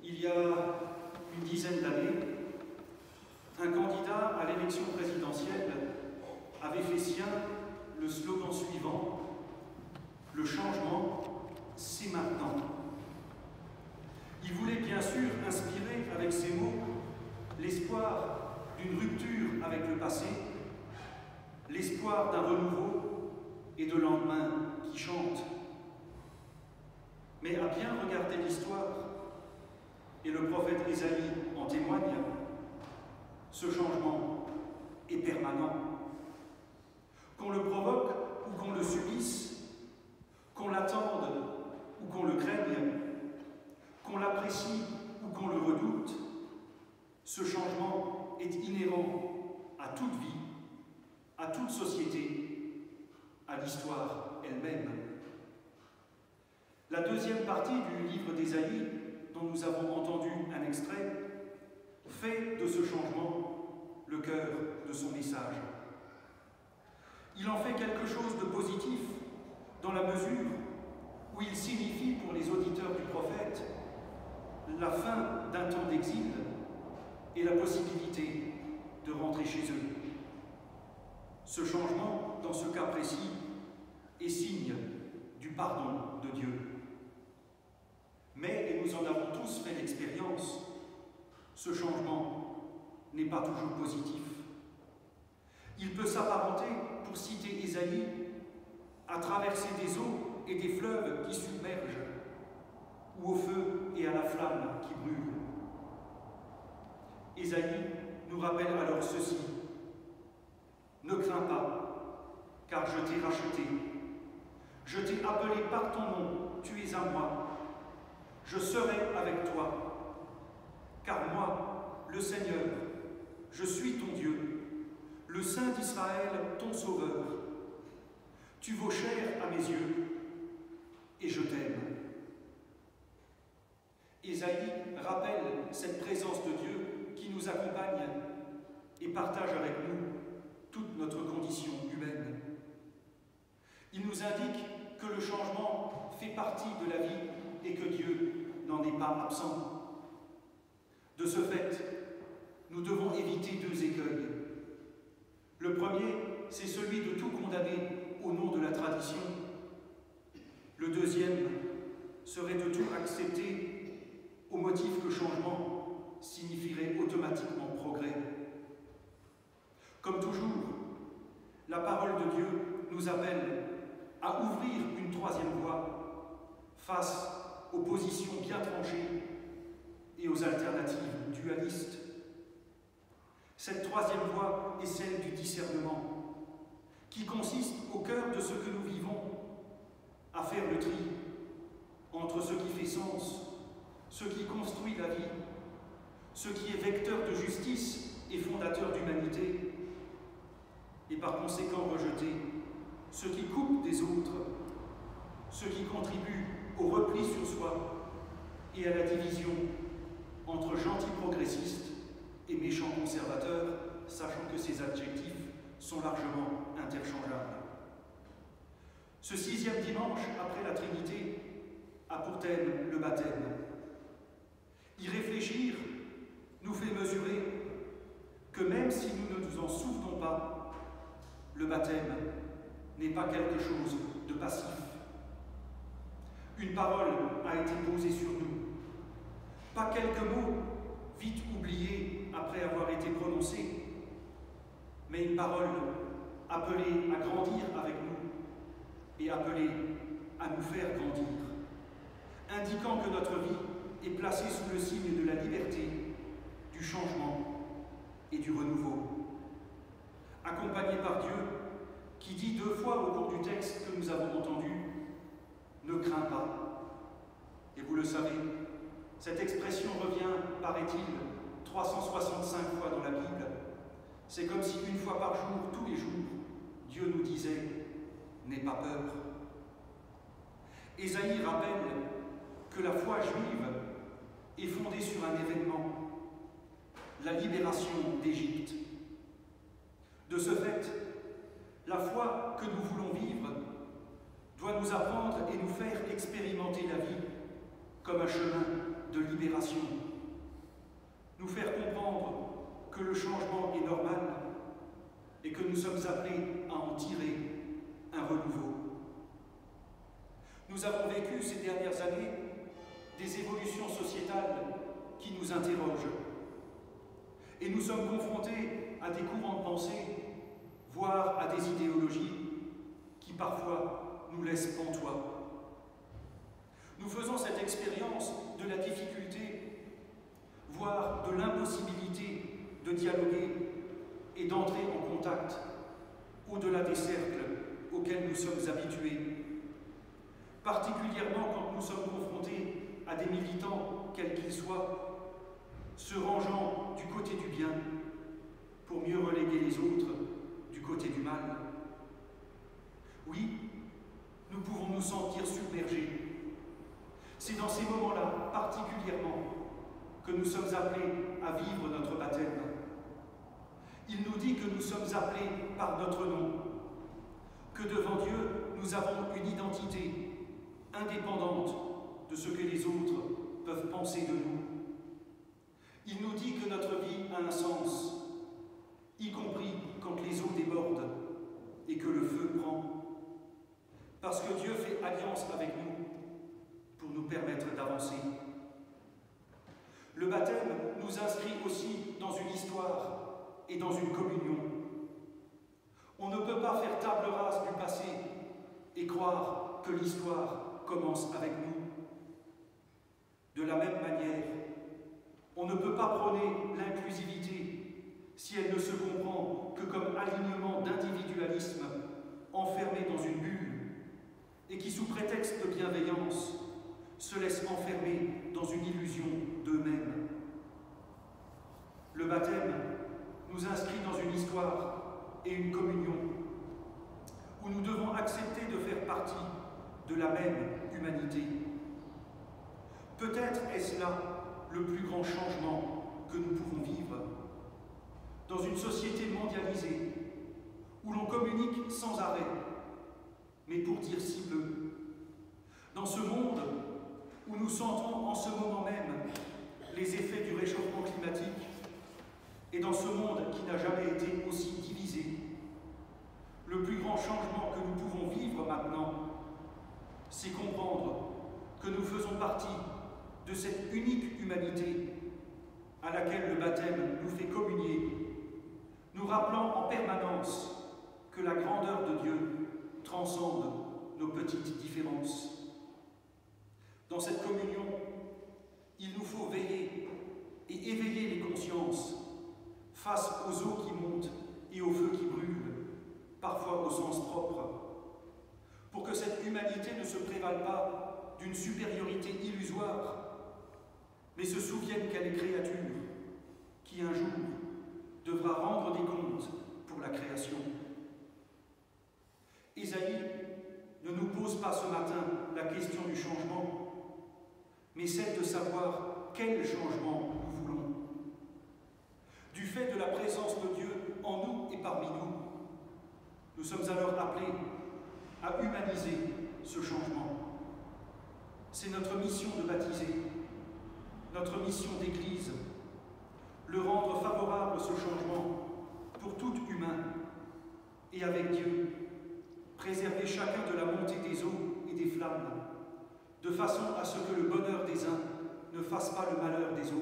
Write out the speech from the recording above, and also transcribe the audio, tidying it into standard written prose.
il y a une dizaine d'années, un candidat à l'élection présidentielle avait fait sien le slogan suivant « Le changement, c'est maintenant ». Il voulait bien sûr inspirer avec ces mots l'espoir d'une rupture avec le passé, l'espoir d'un renouveau et de lendemain qui chantent. Mais à bien regarder l'histoire, et le prophète Ésaïe en témoigne, ce changement est permanent. Qu'on le provoque ou qu'on le subisse, qu'on l'attende ou qu'on le craigne, qu'on l'apprécie ou qu'on le redoute, ce changement est inhérent à toute vie, à toute société, à l'histoire elle-même. La deuxième partie du livre d'Ésaïe, dont nous avons entendu un extrait, fait de ce changement le cœur de son message. Il en fait quelque chose de positif dans la mesure où il signifie pour les auditeurs du prophète la fin d'un temps d'exil et la possibilité de rentrer chez eux. Ce changement, dans ce cas précis, est signe du pardon de Dieu. Mais, et nous en avons tous fait l'expérience, ce changement n'est pas toujours positif. Il peut s'apparenter, pour citer Ésaïe, à traverser des eaux et des fleuves qui submergent, ou au feu et à la flamme qui brûle. Ésaïe nous rappelle alors ceci: ne crains pas, car je t'ai racheté. Je t'ai appelé par ton nom, tu es à moi. Je serai avec toi, car moi, le Seigneur, je suis ton Dieu, le Saint d'Israël, ton Sauveur. Tu vaux cher à mes yeux, et je t'aime. Ésaïe rappelle cette présence de Dieu qui nous accompagne et partage avec nous toute notre condition humaine. Il nous indique que le changement fait partie de la vie et que Dieu n'en est pas absent. De ce fait, nous devons éviter deux écueils. Le premier, c'est celui de tout condamner au nom de la tradition. Le deuxième serait de tout accepter au motif que changement signifierait automatiquement progrès. Comme toujours, la parole de Dieu nous appelle à ouvrir une troisième voie face aux positions bien tranchées et aux alternatives dualistes. Cette troisième voie est celle du discernement, qui consiste au cœur de ce que nous vivons, à faire le tri entre ce qui fait sens, ce qui construit la vie, ce qui est vecteur de justice et fondateur d'humanité, et par conséquent rejeter ce qui coupe des autres, ce qui contribue au repli sur soi et à la division entre gentils progressistes et méchants conservateurs, sachant que ces adjectifs sont largement interchangeables. Ce sixième dimanche après la Trinité a pour thème le baptême. Y réfléchir nous fait mesurer que même si nous ne nous en souvenons pas, le baptême n'est pas quelque chose de passif. Une parole a été posée sur nous, pas quelques mots vite oubliés après avoir été prononcés, mais une parole appelée à grandir avec nous et appelée à nous faire grandir, indiquant que notre vie est placée sous le signe de la liberté, du changement et du renouveau. Accompagné par Dieu, qui dit deux fois au cours du texte que nous avons entendu, « Ne crains pas ». Et vous le savez, cette expression revient, paraît-il, 365 fois dans la Bible. C'est comme si une fois par jour, tous les jours, Dieu nous disait « N'aie pas peur ». Ésaïe rappelle que la foi juive est fondée sur un événement, la libération d'Égypte. De ce fait, la foi que nous voulons vivre doit nous apprendre et nous faire expérimenter la vie comme un chemin de libération que le changement est normal et que nous sommes appelés à en tirer un renouveau. Nous avons vécu ces dernières années des évolutions sociétales qui nous interrogent. Et nous sommes confrontés à des courants de pensée, voire à des idéologies qui parfois nous laissent pantois. Nous faisons cette expérience de la difficulté, voire de l'impossibilité de dialoguer et d'entrer en contact au-delà des cercles auxquels nous sommes habitués, particulièrement quand nous sommes confrontés à des militants, quels qu'ils soient, se rangeant du côté du bien pour mieux reléguer les autres du côté du mal. Oui, nous pouvons nous sentir submergés. C'est dans ces moments-là, particulièrement, que nous sommes appelés à vivre notre baptême. Il nous dit que nous sommes appelés par notre nom, que devant Dieu, nous avons une identité indépendante de ce que les autres peuvent penser de nous. Il nous dit que notre vie a un sens, y compris quand les eaux débordent et que le feu prend, parce que Dieu fait alliance avec nous pour nous permettre d'avancer. Le baptême nous inscrit aussi dans une histoire et dans une communion. On ne peut pas faire table rase du passé et croire que l'histoire commence avec nous. De la même manière, on ne peut pas prôner l'inclusivité si elle ne se comprend que comme alignement d'individualisme enfermé dans une bulle et qui, sous prétexte de bienveillance, se laisse enfermer dans une illusion d'eux-mêmes. Le baptême nous inscrit dans une histoire et une communion où nous devons accepter de faire partie de la même humanité. Peut-être est-ce là le plus grand changement que nous pouvons vivre. Dans une société mondialisée, où l'on communique sans arrêt, mais pour dire si peu. Dans ce monde où nous sentons en ce moment même les effets du réchauffement climatique, et dans ce monde qui n'a jamais été aussi divisé, le plus grand changement que nous pouvons vivre maintenant, c'est comprendre que nous faisons partie de cette unique humanité à laquelle le baptême nous fait communier, nous rappelant en permanence que la grandeur de Dieu transcende nos petites différences. Dans cette communion, il nous faut veiller et éveiller les consciences face aux eaux qui montent et aux feux qui brûlent, parfois au sens propre, pour que cette humanité ne se prévale pas d'une supériorité illusoire, mais se souvienne qu'elle est créature, qui un jour devra rendre des comptes pour la création. Ésaïe ne nous pose pas ce matin la question du changement, mais celle de savoir quel changement nous voulons. Du fait de la présence de Dieu en nous et parmi nous, nous sommes alors appelés à humaniser ce changement. C'est notre mission de baptiser, notre mission d'Église, le rendre favorable ce changement pour tout humain et avec Dieu, préserver chacun de la montée des eaux et des flammes, de façon à ce que le bonheur des uns ne fasse pas le malheur des